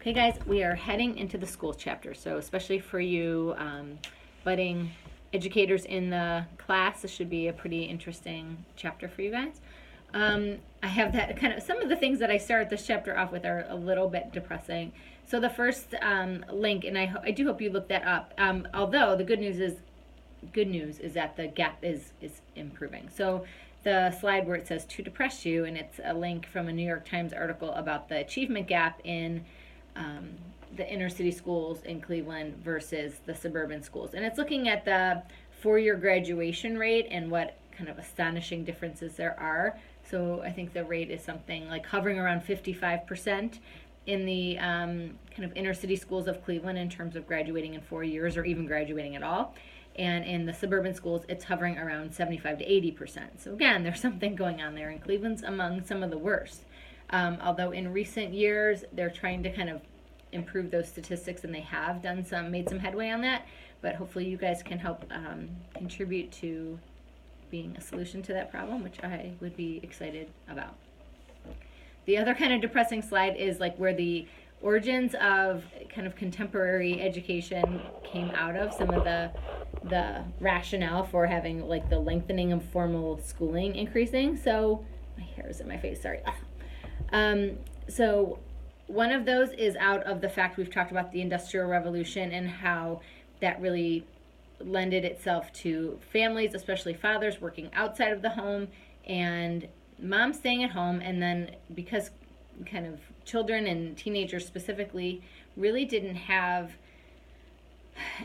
Okay, guys, we are heading into the schools chapter. So, especially for you budding educators in the class, this should be a pretty interesting chapter for you guys. I have that kind of, some of the things that I start this chapter off with are a little bit depressing. So, the first link, and I do hope you look that up, although the good news is that the gap is improving. So, the slide where it says to depress you, and it's a link from a New York Times article about the achievement gap in the inner city schools in Cleveland versus the suburban schools. And it's looking at the 4-year graduation rate and what kind of astonishing differences there are. So I think the rate is something like hovering around 55% in the kind of inner city schools of Cleveland in terms of graduating in 4 years or even graduating at all. And in the suburban schools, it's hovering around 75 to 80%. So again, there's something going on there, and Cleveland's among some of the worst. Although in recent years, they're trying to kind of improve those statistics, and they have made some headway on that. But hopefully you guys can help contribute to being a solution to that problem, which I would be excited about. The other kind of depressing slide is like where the origins of kind of contemporary education came out of, some of the rationale for having like the lengthening of formal schooling increasing. So my hair is in my face, sorry. So one of those is out of the fact we've talked about the Industrial Revolution and how that really lended itself to families, especially fathers, working outside of the home and moms staying at home. And then because kind of children and teenagers specifically really didn't have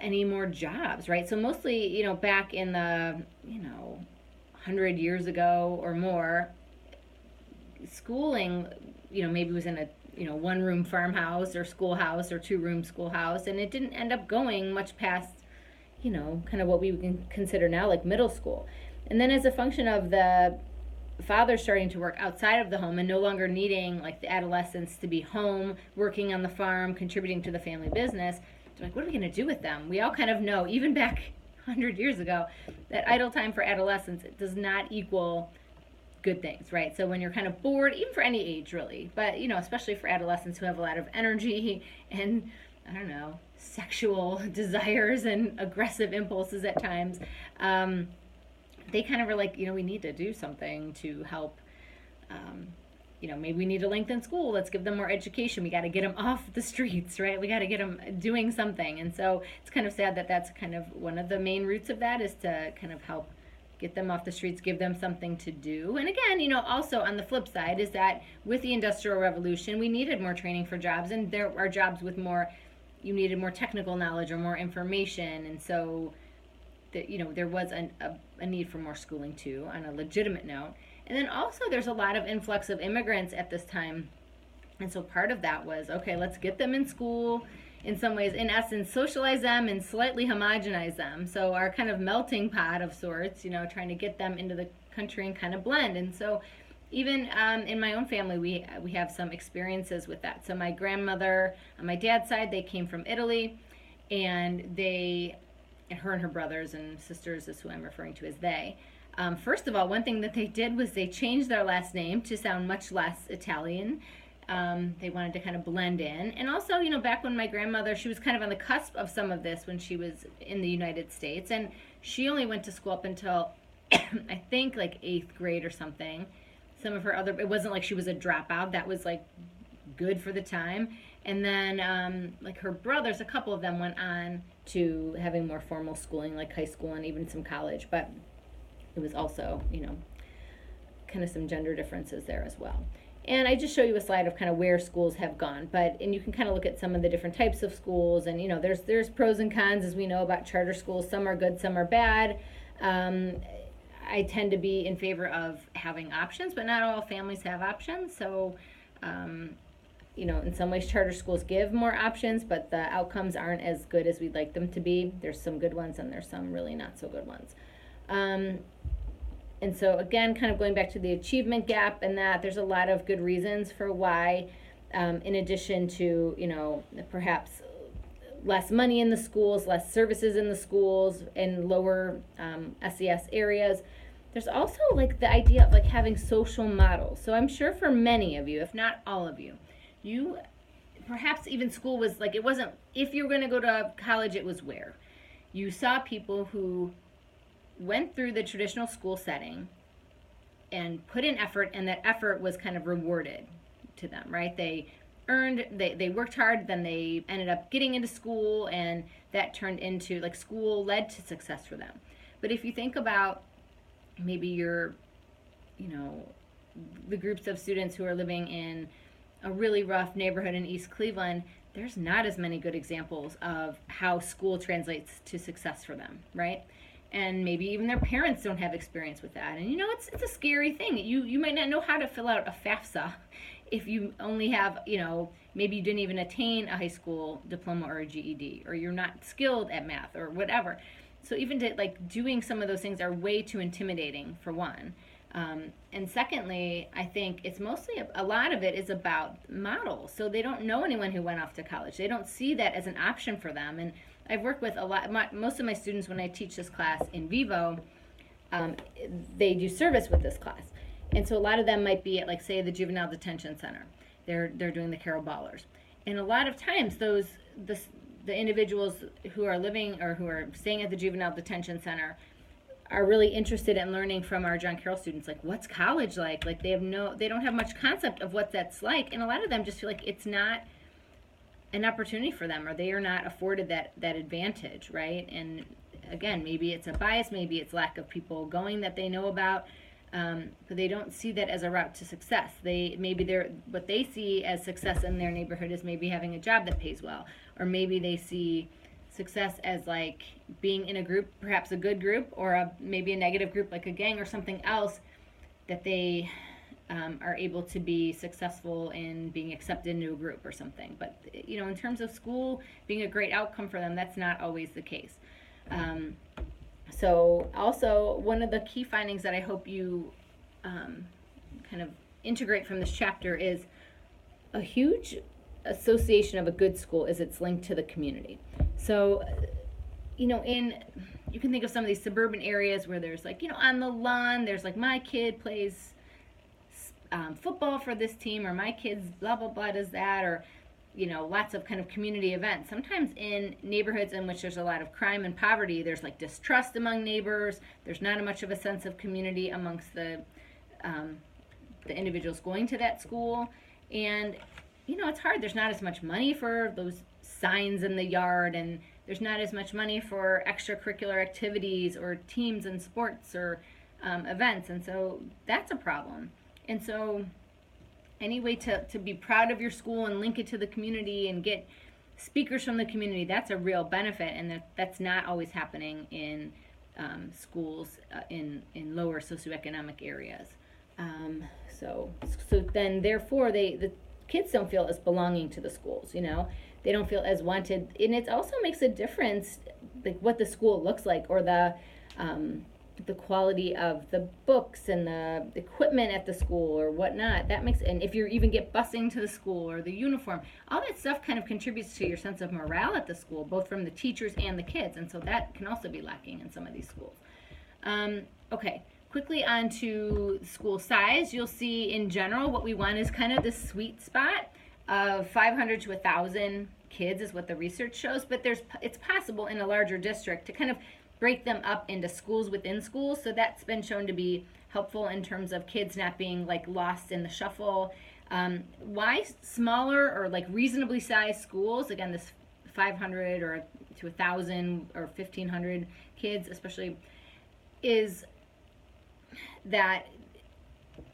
any more jobs, right? So mostly, back in the, 100 years ago or more, schooling, maybe was in a, 1-room farmhouse or schoolhouse or 2-room schoolhouse, and it didn't end up going much past, kind of what we can consider now like middle school. And then as a function of the father starting to work outside of the home and no longer needing like the adolescents to be home, working on the farm, contributing to the family business, they're like, what are we going to do with them? We all kind of know, even back 100 years ago, that idle time for adolescents does not equal good things, right? So when you're kind of bored, even for any age really, but especially for adolescents who have a lot of energy and sexual desires and aggressive impulses at times, they kind of were like, we need to do something to help. Maybe we need to lengthen school. Let's give them more education. We got to get them off the streets, right? We got to get them doing something. And so it's kind of sad that that's kind of one of the main roots of that, is to kind of help get them off the streets, give them something to do. And again, also on the flip side is that with the Industrial Revolution, we needed more training for jobs, and there are jobs with you needed more technical knowledge or more information. And so there was a need for more schooling too, on a legitimate note. And then also there's a lot of influx of immigrants at this time. And so part of that was, okay, let's get them in school, in some ways, in essence, socialize them and slightly homogenize them. So our kind of melting pot of sorts, trying to get them into the country and kind of blend. And so even in my own family, we have some experiences with that. So my grandmother, on my dad's side, they came from Italy, and her and her brothers and sisters is who I'm referring to as they. First of all, one thing that they did was they changed their last name to sound much less Italian. They wanted to kind of blend in. And also, back when my grandmother, she was kind of on the cusp of some of this when she was in the United States. And she only went to school up until, I think, like 8th grade or something. Some of her it wasn't like she was a dropout. That was like good for the time. And then like her brothers, a couple of them went on to having more formal schooling, like high school and even some college. But it was also, kind of some gender differences there as well. And I just show you a slide of kind of where schools have gone. And you can kind of look at some of the different types of schools. And, there's pros and cons, as we know, about charter schools. Some are good, some are bad. I tend to be in favor of having options, but not all families have options. So, in some ways, charter schools give more options, but the outcomes aren't as good as we'd like them to be. There's some good ones, and there's some really not so good ones. And so, again, kind of going back to the achievement gap and that, there's a lot of good reasons for why, in addition to, perhaps less money in the schools, less services in the schools, and lower SES areas, there's also like the idea of like having social models. So I'm sure for many of you, if not all of you, perhaps even school was like, it wasn't, if you were going to go to college, it was where you saw people who went through the traditional school setting and put in effort, and that effort was kind of rewarded to them, right? They worked hard, then they ended up getting into school, and that turned into, like, school led to success for them. But if you think about maybe the groups of students who are living in a really rough neighborhood in East Cleveland, there's not as many good examples of how school translates to success for them, right? And maybe even their parents don't have experience with that. And it's a scary thing. You might not know how to fill out a FAFSA if you only have, maybe you didn't even attain a high school diploma or a GED, or you're not skilled at math or whatever. So even doing some of those things are way too intimidating, for one. And secondly, I think it's mostly, a lot of it is about models. So they don't know anyone who went off to college. They don't see that as an option for them. And I've worked with most of my students when I teach this class in Vivo, they do service with this class. And so a lot of them might be at, say, the Juvenile Detention Center. They're doing the Carol Ballers. And a lot of times the individuals who are living or who are staying at the Juvenile Detention Center are really interested in learning from our John Carroll students, like, what's college like? Like, they don't have much concept of what that's like. And a lot of them just feel like it's not an opportunity for them, or they are not afforded that advantage, right? And again, maybe it's a bias, maybe it's lack of people going that they know about, but they don't see that as a route to success. What they see as success in their neighborhood is maybe having a job that pays well, or maybe they see success as like being in a group, perhaps a good group, or maybe a negative group like a gang or something else, that they are able to be successful in being accepted into a group or something. But in terms of school being a great outcome for them, that's not always the case. So also, one of the key findings that I hope you kind of integrate from this chapter is a huge association of a good school is its link to the community. So, you can think of some of these suburban areas where there's on the lawn, there's my kid plays football for this team, or my kid's blah, blah, blah does that, or, lots of kind of community events. Sometimes in neighborhoods in which there's a lot of crime and poverty, there's distrust among neighbors. There's not much of a sense of community amongst the individuals going to that school. And, it's hard. There's not as much money for those signs in the yard, and there's not as much money for extracurricular activities or teams and sports or events. And so that's a problem. And so any way to be proud of your school and link it to the community and get speakers from the community, that's a real benefit, and that's not always happening in schools in lower socioeconomic areas. So then therefore the kids don't feel as belonging to the schools, they don't feel as wanted. And it also makes a difference, what the school looks like, or the quality of the books and the equipment at the school or whatnot. That makes, and if you even get busing to the school or the uniform, all that stuff kind of contributes to your sense of morale at the school, both from the teachers and the kids. And so that can also be lacking in some of these schools. Okay, quickly on to school size. You'll see in general what we want is kind of the sweet spot of 500 to 1,000 kids is what the research shows, but it's possible in a larger district to kind of break them up into schools within schools. So that's been shown to be helpful in terms of kids not being lost in the shuffle. Why smaller or reasonably sized schools, again, this 500 or to 1,000 or 1,500 kids especially, is that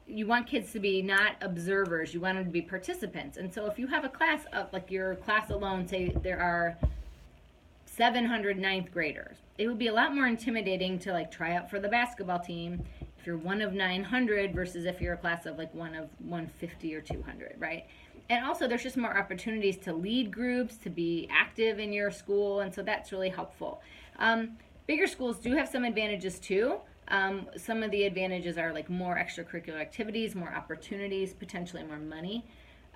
you want kids to be not observers, you want them to be participants. And so if you have a class of, your class alone, say there are 700 ninth graders, it would be a lot more intimidating to try out for the basketball team if you're one of 900 versus if you're a class of one of 150 or 200, right? And also there's just more opportunities to lead groups, to be active in your school, and so that's really helpful. Bigger schools do have some advantages too. Some of the advantages are more extracurricular activities, more opportunities, potentially more money.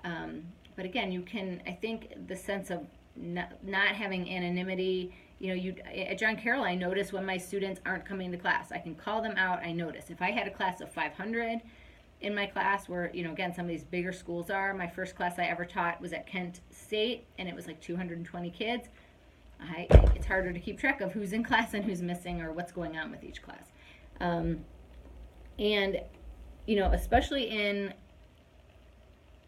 But again, you can, I think the sense of not having anonymity, at John Carroll, I notice when my students aren't coming to class. I can call them out, I notice. If I had a class of 500, in my class where, again, some of these bigger schools are. My first class I ever taught was at Kent State, and it was like 220 kids. It's harder to keep track of who's in class and who's missing or what's going on with each class. And, especially in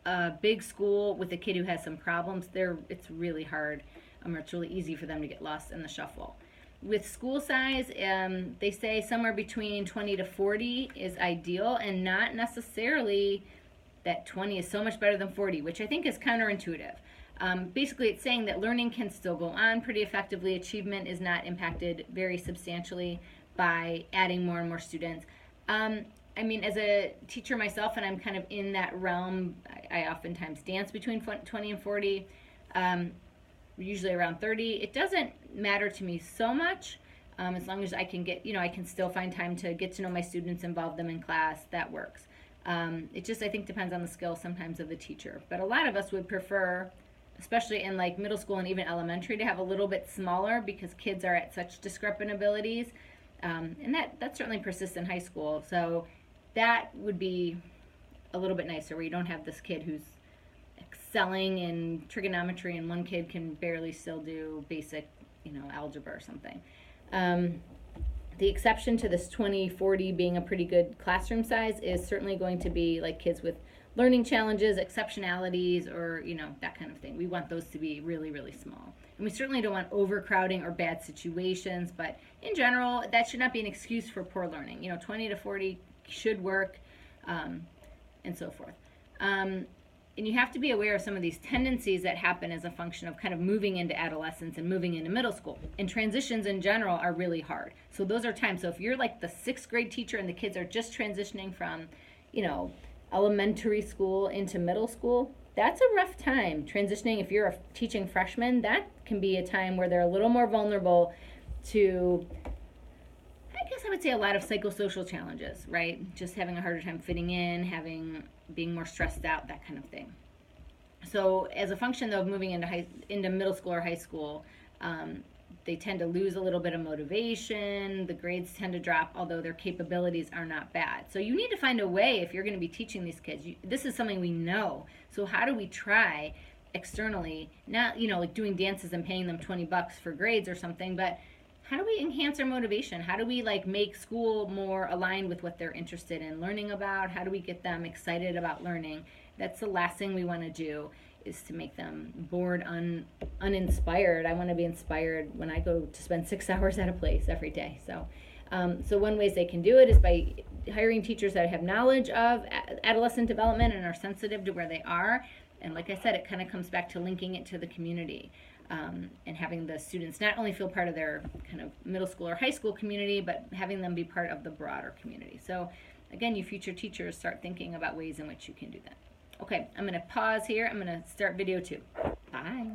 a big school with a kid who has some problems, it's really hard. It's really easy for them to get lost in the shuffle. With school size, they say somewhere between 20 to 40 is ideal, and not necessarily that 20 is so much better than 40, which I think is counterintuitive. Basically, it's saying that learning can still go on pretty effectively. Achievement is not impacted very substantially by adding more and more students. As a teacher myself, and I'm kind of in that realm, I oftentimes dance between 20 and 40, usually around 30. It doesn't matter to me so much, as long as I can I can still find time to get to know my students, involve them in class, that works. It just, I think, depends on the skill sometimes of the teacher. But a lot of us would prefer, especially in like middle school and even elementary, to have a little bit smaller because kids are at such discrepant abilities. And that certainly persists in high school. So that would be a little bit nicer, where you don't have this kid who's excelling in trigonometry and one kid can barely still do basic, algebra or something. The exception to this 20-40 being a pretty good classroom size is certainly going to be like kids with learning challenges, exceptionalities, or that kind of thing. We want those to be really, really small. And we certainly don't want overcrowding or bad situations, but in general, that should not be an excuse for poor learning. 20 to 40 should work, and so forth. And you have to be aware of some of these tendencies that happen as a function of kind of moving into adolescence and moving into middle school. And transitions in general are really hard. So those are times. So if you're like the 6th grade teacher and the kids are just transitioning from, elementary school into middle school, that's a rough time. Transitioning, if you're a teaching freshman, that can be a time where they're a little more vulnerable to, I guess I would say, a lot of psychosocial challenges, right? Just having a harder time fitting in, being more stressed out, that kind of thing. So as a function, though, of moving into middle school or high school, they tend to lose a little bit of motivation. The grades tend to drop, although their capabilities are not bad. So you need to find a way, if you're going to be teaching these kids. This is something we know. So how do we try externally, not like doing dances and paying them $20 for grades or something, but how do we enhance their motivation? How do we make school more aligned with what they're interested in learning about? How do we get them excited about learning? That's the last thing we want to do, is to make them bored, uninspired. I want to be inspired when I go to spend 6 hours at a place every day. So one ways they can do it is by hiring teachers that have knowledge of adolescent development and are sensitive to where they are. And like I said, it kind of comes back to linking it to the community, and having the students not only feel part of their kind of middle school or high school community, but having them be part of the broader community. So again, you future teachers, start thinking about ways in which you can do that. Okay, I'm going to pause here. I'm going to start video 2. Bye.